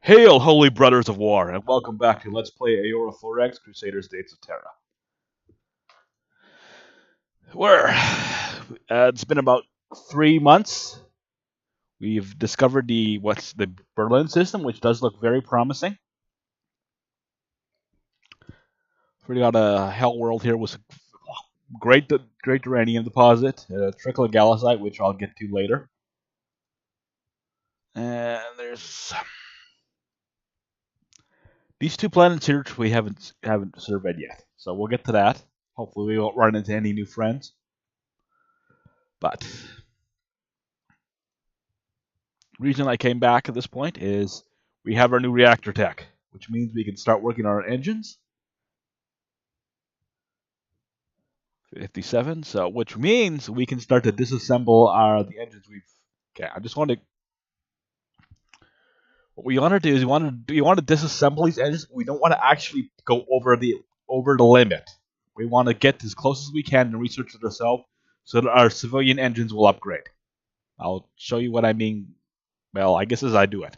Hail, holy brothers of war, and welcome back to Let's Play Aurora Crusader States of Terra. It's been about 3 months. We've discovered the Berlin system, which does look very promising. We got a hell world here with a great uranium deposit, a trickle of gallacite, which I'll get to later. And there's these two planets here which we haven't surveyed yet, so we'll get to that. Hopefully we won't run into any new friends. But the reason I came back at this point is we have our new reactor tech, which means we can start working on our engines. 57, so which means we can start to disassemble the engines we've. Okay, I just want to. What we want to do is we want to disassemble these engines. But we don't want to actually go over the limit. We want to get as close as we can and research it ourselves, so that our civilian engines will upgrade. I'll show you what I mean. Well, I guess as I do it.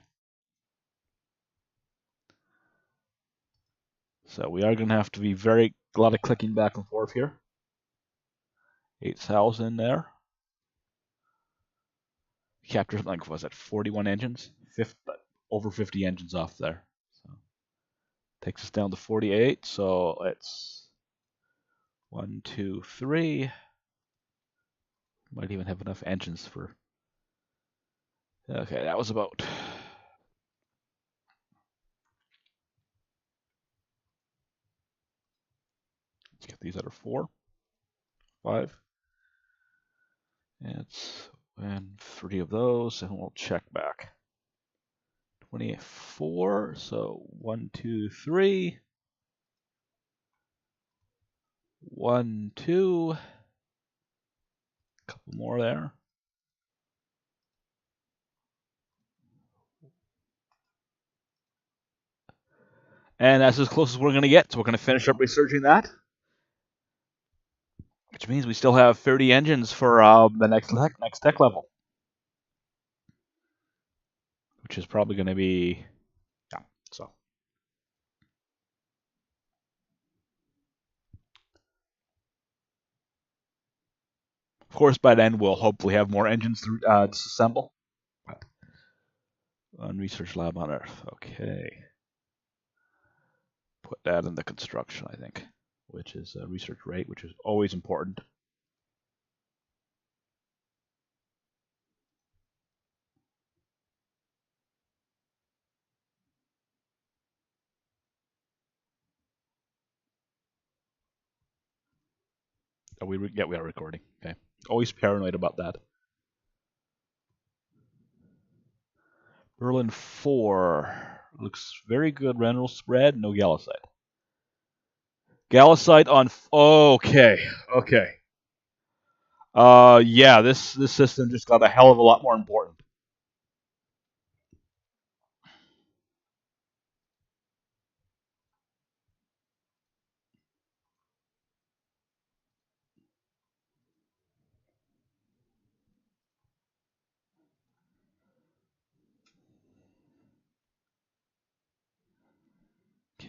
So we are going to have to be a lot of clicking back and forth here. 8,000 there. Captured, like, was it 41 engines? Over 50 engines off there. So takes us down to 48. So let's 1, 2, 3. Might even have enough engines for. Okay, that was about. Let's get these other 4, 5. And 3 of those, and we'll check back. 24. So 1, 2, 3. 1, 2. A couple more there. And that's as close as we're going to get. So we're going to finish up researching that. Which means we still have 30 engines for the next tech level. Which is probably going to be. Yeah, so. Of course, by then we'll hopefully have more engines to disassemble. On research lab on Earth. Okay. Put that in the construction, I think, which is research rate, which is always important. Oh, we are recording. Okay. Always paranoid about that. Berlin 4 looks very good. Rental spread, no gallacite. Gallacite on. Okay. Yeah, this system just got a hell of a lot more important.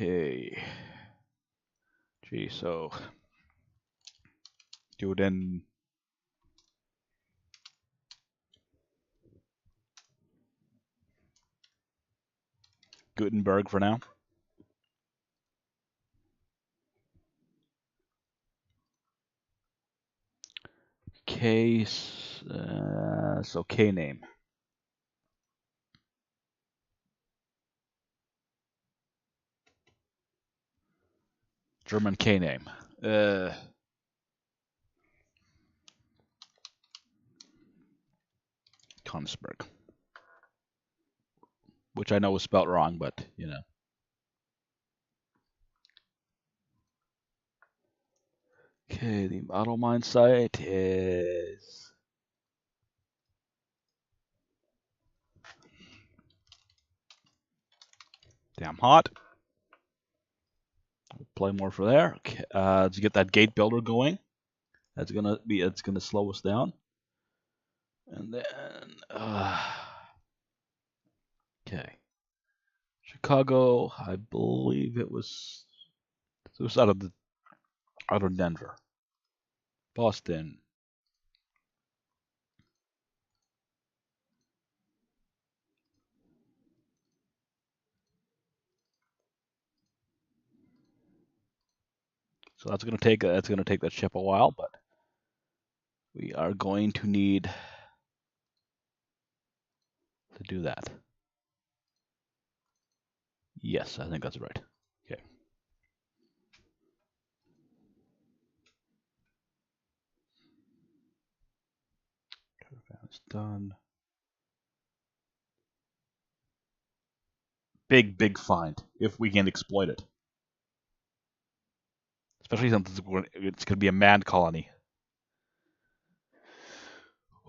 Okay. Gee, so do it in. Gutenberg for now. Case. So K name. German K name. Konigsberg. Which I know was spelt wrong, but you know. Okay, the model mine site is. Damn hot. Play more for there. Okay, to get that gate builder going. It's gonna slow us down. And then okay. Chicago, I believe it was out of Denver. Boston. So that's gonna take that ship a while, but we are going to need to do that. Yes, I think that's right. Okay. It's done. Big find if we can exploit it. Especially since it's going to be a mad colony.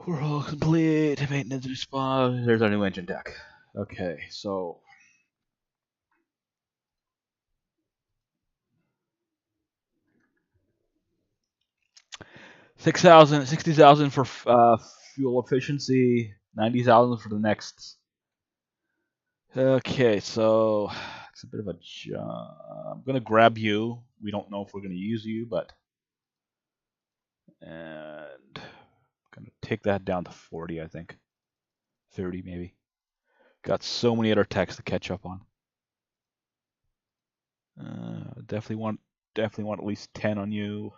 We're all complete. Maintenance response. There's our new engine deck. Okay, so 60,000 for fuel efficiency, 90,000 for the next. Okay, so it's a bit of a jump. I'm gonna grab you. We don't know if we're gonna use you, but and I'm gonna take that down to 40, I think, 30 maybe. Got so many other techs to catch up on. Definitely want at least 10 on you.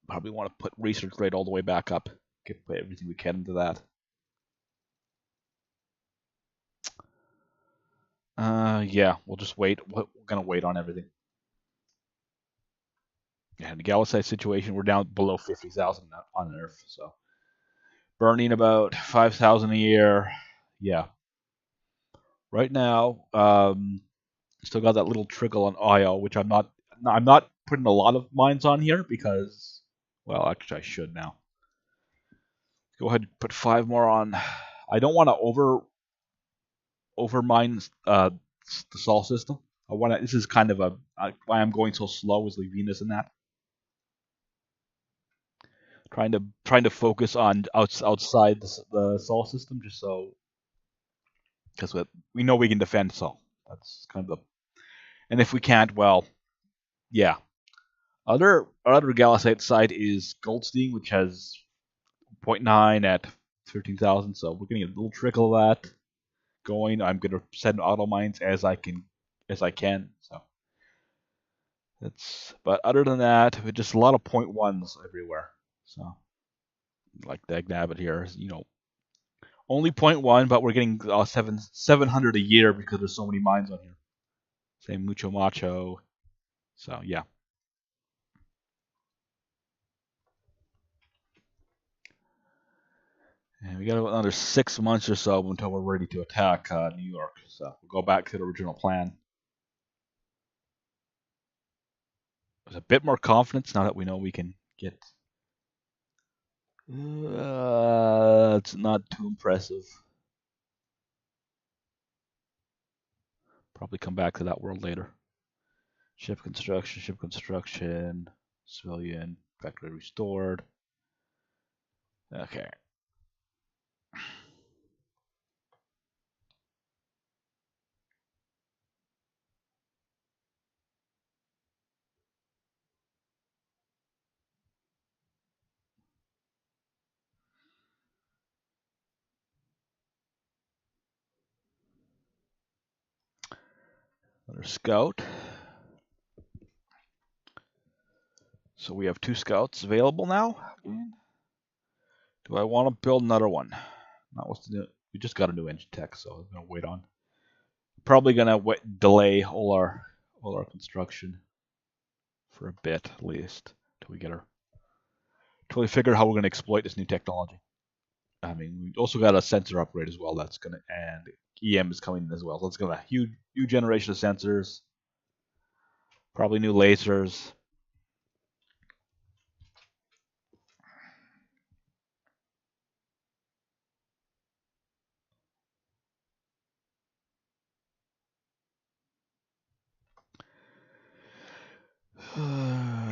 Probably want to put research rate all the way back up. Put everything we can into that. Yeah, we'll just wait. We're gonna wait on everything. Yeah, in the gallacite situation, we're down below 50,000 on Earth, so burning about 5,000 a year. Yeah. Right now, still got that little trickle on IO, which I'm not putting a lot of mines on here because, well, actually I should now. Go ahead and put 5 more on. I don't want to over mine the Sol system. I want to. This is kind of why I'm going so slow is like Venus and that. Trying to focus on outside the Sol system, just so because we know we can defend Sol. That's kind of the. And if we can't, well, yeah. Our other Gallacite side is Goldstein, which has 0.9 at 13,000. So we're getting a little trickle of that going. I'm gonna send auto mines as I can. So but other than that, it's just a lot of 0.1s everywhere. So like Dagnabbit here, only 0.1, but we're getting 700 a year because there's so many mines on here. Same Mucho Macho. So yeah. And we got another 6 months or so until we're ready to attack New York. So we'll go back to the original plan. There's a bit more confidence now that we know we can get. It's not too impressive. Probably come back to that world later. Ship construction, civilian, factory restored. Okay. Another scout. So we have 2 scouts available now. Do I want to build another one? Not what's new. We just got a new engine tech, so I'm gonna wait on. Probably gonna delay all our construction for a bit at least till we figure how we're gonna exploit this new technology. I mean, we also got a sensor upgrade as well. That's gonna and EM is coming in as well. So it's gonna be a huge generation of sensors. Probably new lasers.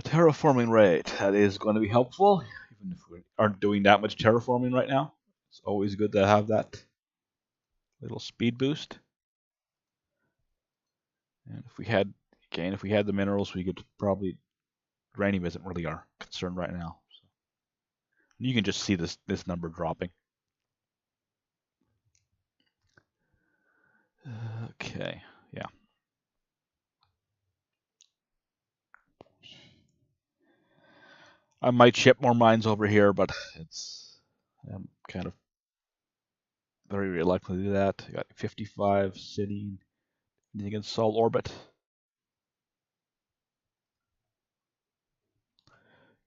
Terraforming rate. That is going to be helpful, even if we aren't doing that much terraforming right now. It's always good to have that. Little speed boost. And if we had, again, if we had the minerals, we could probably, uranium isn't really our concern right now. So you can just see this number dropping. Okay, yeah. I might ship more mines over here, but I'm kind of very reluctant to do that. I got 55 sitting against Sol orbit.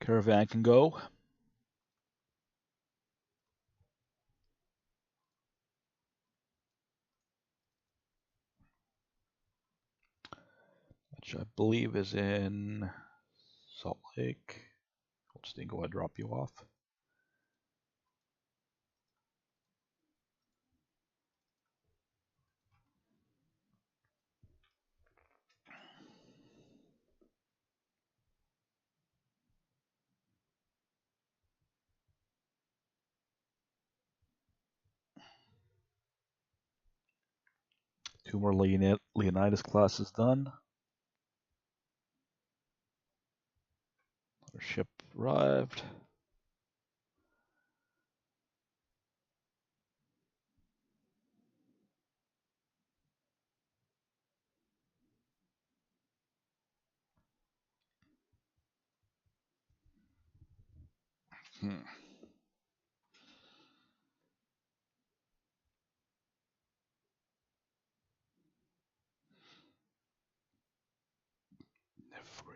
Caravan can go. Which I believe is in Salt Lake. I'll just go ahead and drop you off. Two more Leonidas classes done. Our ship arrived.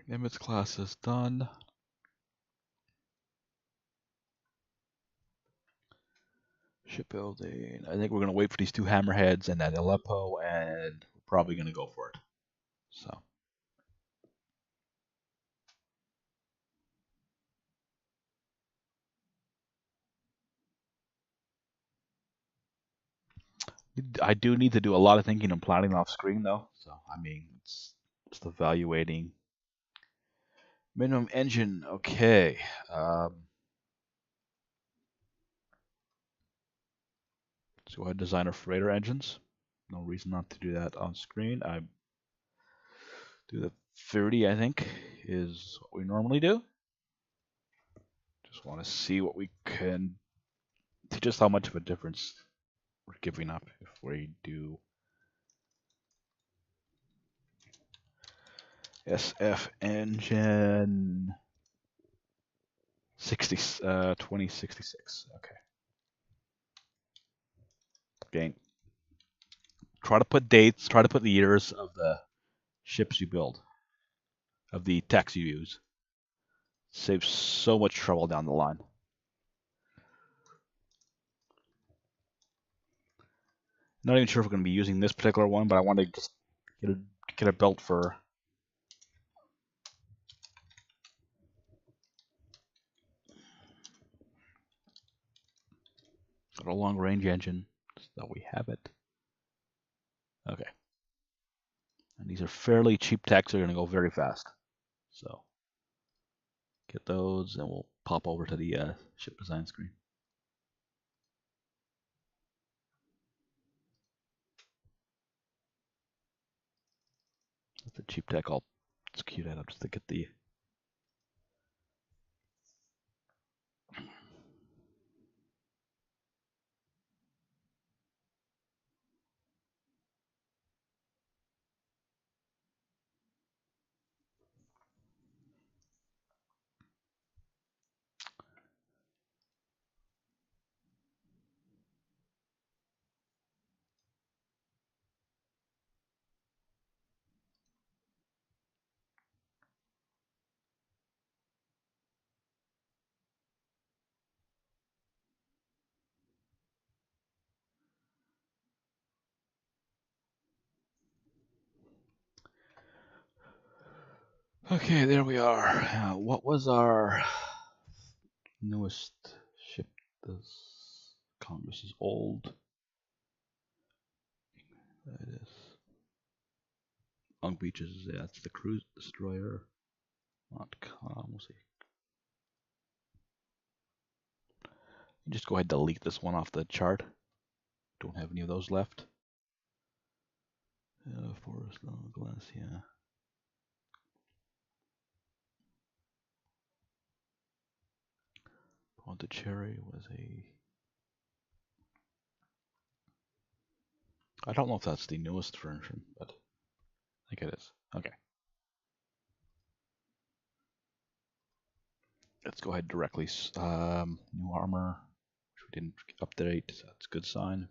Nimitz class is done. Shipbuilding. I think we're going to wait for these two hammerheads and that Aleppo, and we're probably going to go for it. So. I do need to do a lot of thinking and planning off screen though. So I mean, it's just evaluating minimum engine. Okay. So go ahead and design our freighter engines. No reason not to do that on screen. I do the 30, I think, is what we normally do. Just want to see what we can, just how much of a difference we're giving up if we do SF engine 2066. Okay. Okay. Try to put dates, try to put the years of the ships you build, of the techs you use. Saves so much trouble down the line. Not even sure if we're going to be using this particular one, but I want to just get a built for a long range engine so that we have it. Okay. And these are fairly cheap techs. They're going to go very fast. So get those and we'll pop over to the ship design screen. That's a cheap tech. I'll just queue that up just to get the Okay, there we are. What was our newest ship? This Congress is old. That is Long Beach is that's the cruise destroyer. We'll see. Just go ahead and delete this one off the chart. don't have any of those left. Forest glass, yeah. Pondicherry was a... I don't know if that's the newest version, but I think it is. Okay. Let's go ahead directly. New armor, which we didn't update, so that's a good sign.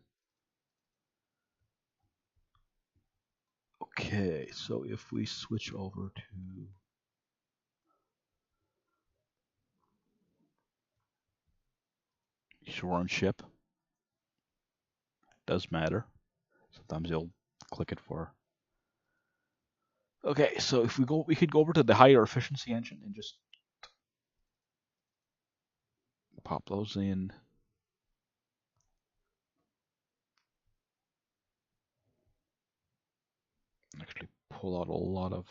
Okay, so if we switch over to shore and ship, does matter. Sometimes you'll click it for. Okay, so if we could go over to the higher efficiency engine and just pop those in. Actually pull out a lot of.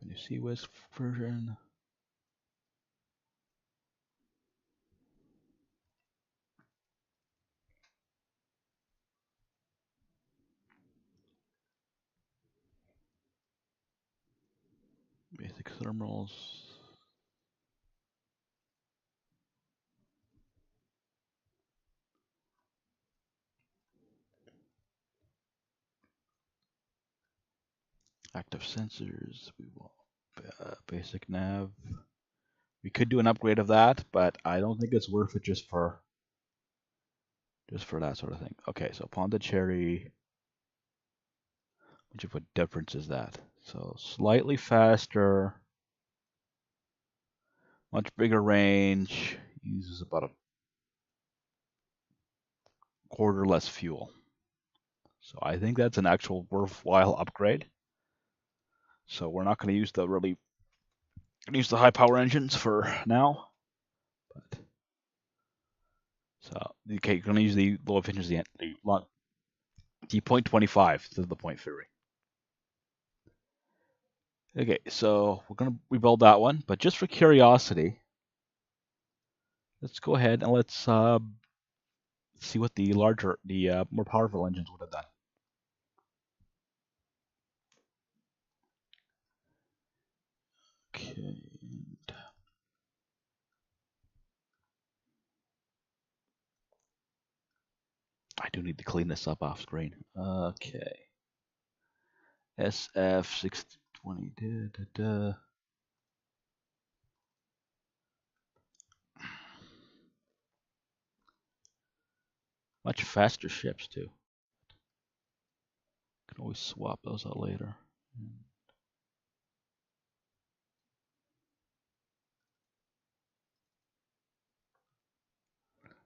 When you see whiz version. Basic thermals. Active sensors. We want basic nav. We could do an upgrade of that, but I don't think it's worth it just for that sort of thing. Okay, so Pondicherry. What difference is that? So slightly faster, much bigger range, uses about a quarter less fuel. So I think that's an actual worthwhile upgrade. So we're not going to use the high power engines for now. But so okay, you're going to use the low efficiency, the 0.25 to the point theory. Okay, so we're going to rebuild that one, but just for curiosity, let's go ahead and let's see what the more powerful engines would have done. Okay. I do need to clean this up off screen. Okay. SF620. Much faster ships too. Can always swap those out later.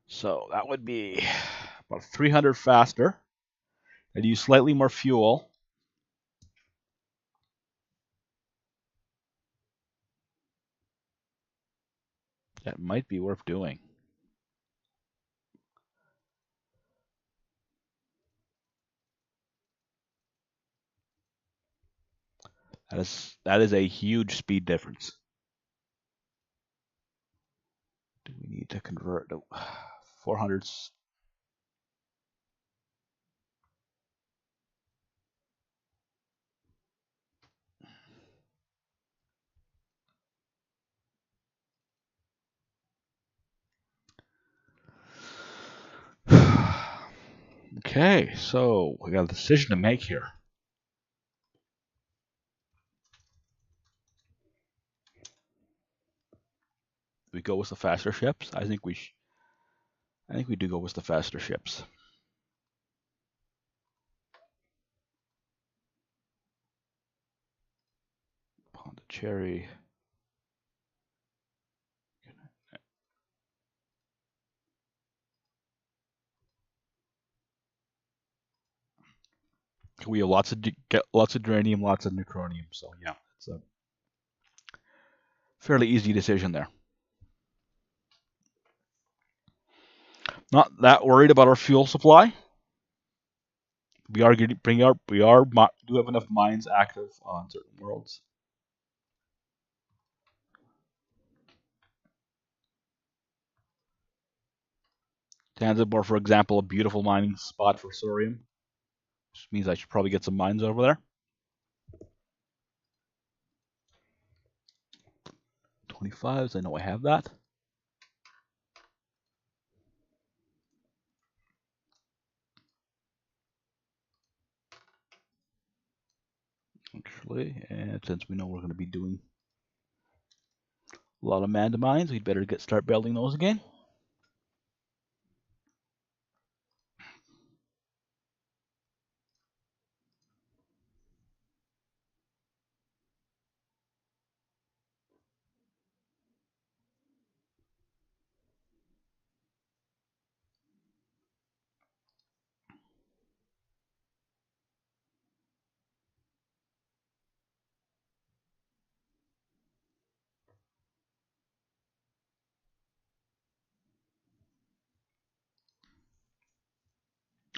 So that would be about 300 faster. I'd use slightly more fuel. That might be worth doing. That is a huge speed difference. Do we need to convert to 400? Okay, so we got a decision to make here. We go with the faster ships. I think we do go with the faster ships. Pondicherry. We have lots of geranium, lots of neutronium. So yeah, it's a fairly easy decision there. Not that worried about our fuel supply. We are do have enough mines active on certain worlds. Zanzibar, for example, a beautiful mining spot for thorium, which means I should probably get some mines over there. 25s, I know I have that. Actually, and since we know we're going to be doing a lot of man mines, we'd better start building those again.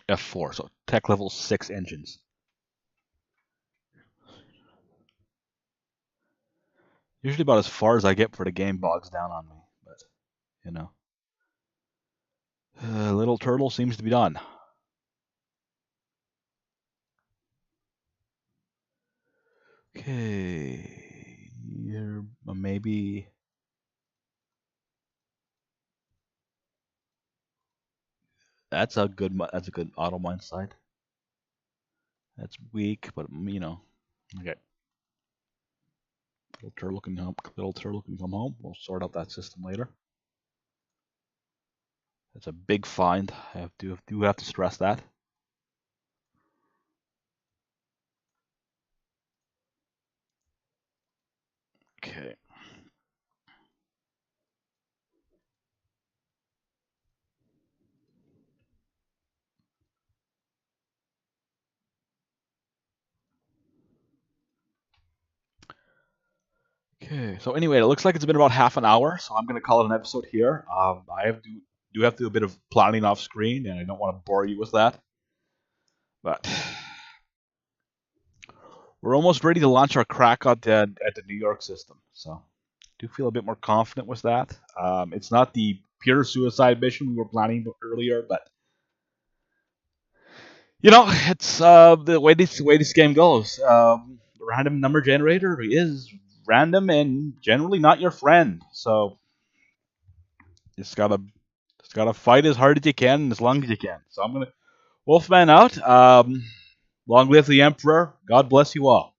F4, so tech level 6 engines. Usually about as far as I get for the game bogs down on me, but you know. Little turtle seems to be done. Okay, here maybe. That's a good auto mine side. That's weak, but you know. Okay. Little turtle can come home. We'll sort out that system later. That's a big find. I do have to stress that. Okay. Okay. So anyway, it looks like it's been about half an hour, so I'm going to call it an episode here. I have to do have to do a bit of planning off screen, and I don't want to bore you with that. But we're almost ready to launch our crack at the New York system, so I do feel a bit more confident with that. It's not the pure suicide mission we were planning earlier, but you know, it's the way this game goes. Random number generator is random and generally not your friend, so just gotta fight as hard as you can and as long as you can. So I'm gonna Wolfman out. Long live the Emperor. God bless you all.